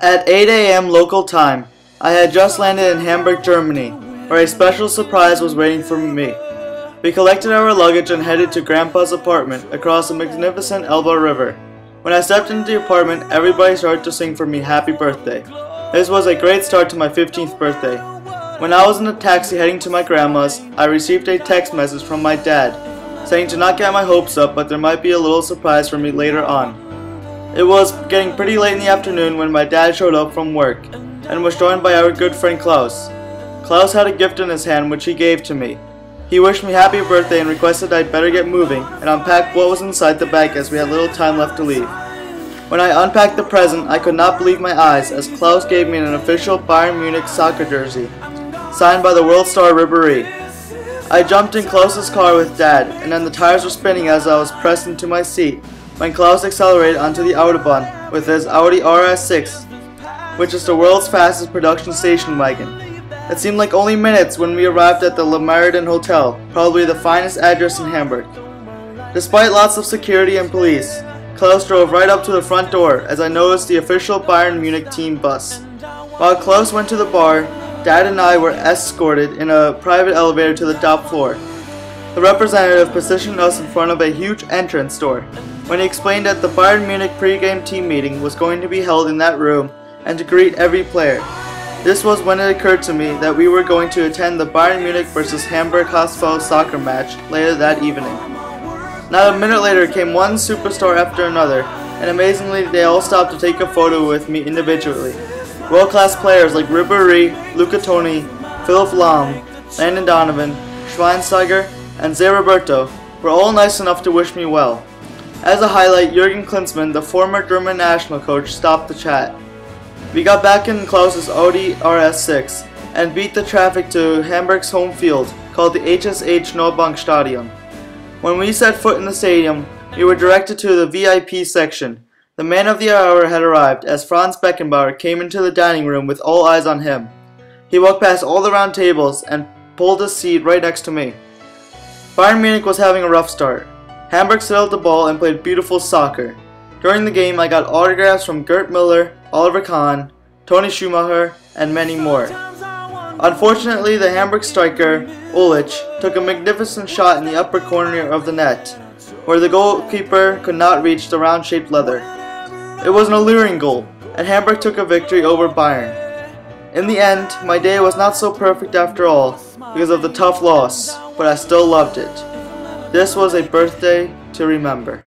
At 8 a.m. local time, I had just landed in Hamburg, Germany, where a special surprise was waiting for me. We collected our luggage and headed to Grandpa's apartment across the magnificent Elbe River. When I stepped into the apartment, everybody started to sing for me happy birthday. This was a great start to my 15th birthday. When I was in a taxi heading to my grandma's, I received a text message from my dad, saying to not get my hopes up, but there might be a little surprise for me later on. It was getting pretty late in the afternoon when my dad showed up from work, and was joined by our good friend Klaus. Klaus had a gift in his hand which he gave to me. He wished me happy birthday and requested I'd better get moving and unpack what was inside the bag as we had little time left to leave. When I unpacked the present, I could not believe my eyes as Klaus gave me an official Bayern Munich soccer jersey, signed by the world star Ribéry. I jumped in Klaus's car with Dad, and then the tires were spinning as I was pressed into my seat when Klaus accelerated onto the Autobahn with his Audi RS6, which is the world's fastest production station wagon. It seemed like only minutes when we arrived at the Le Maridon Hotel, probably the finest address in Hamburg. Despite lots of security and police, Klaus drove right up to the front door as I noticed the official Bayern Munich team bus. While Klaus went to the bar, Dad and I were escorted in a private elevator to the top floor. The representative positioned us in front of a huge entrance door when he explained that the Bayern Munich pre-game team meeting was going to be held in that room and to greet every player. This was when it occurred to me that we were going to attend the Bayern Munich vs Hamburg Hausfrau soccer match later that evening. Not a minute later came one superstar after another, and amazingly they all stopped to take a photo with me individually. World-class players like Ribéry, Luca Toni, Philipp Lahm, Landon Donovan, Schweinsteiger, and Zé Roberto were all nice enough to wish me well. As a highlight, Jürgen Klinsmann, the former German national coach, stopped the chat. We got back in Klaus's Audi RS6 and beat the traffic to Hamburg's home field called the HSH Nordbank Stadion. When we set foot in the stadium, we were directed to the VIP section. The man of the hour had arrived as Franz Beckenbauer came into the dining room with all eyes on him. He walked past all the round tables and pulled a seat right next to me. Bayern Munich was having a rough start. Hamburg settled the ball and played beautiful soccer. During the game, I got autographs from Gerd Müller, Oliver Kahn, Toni Schumacher, and many more. Unfortunately, the Hamburg striker, Ulich, took a magnificent shot in the upper corner of the net, where the goalkeeper could not reach the round-shaped leather. It was an alluring goal, and Hamburg took a victory over Bayern. In the end, my day was not so perfect after all, because of the tough loss, but I still loved it. This was a birthday to remember.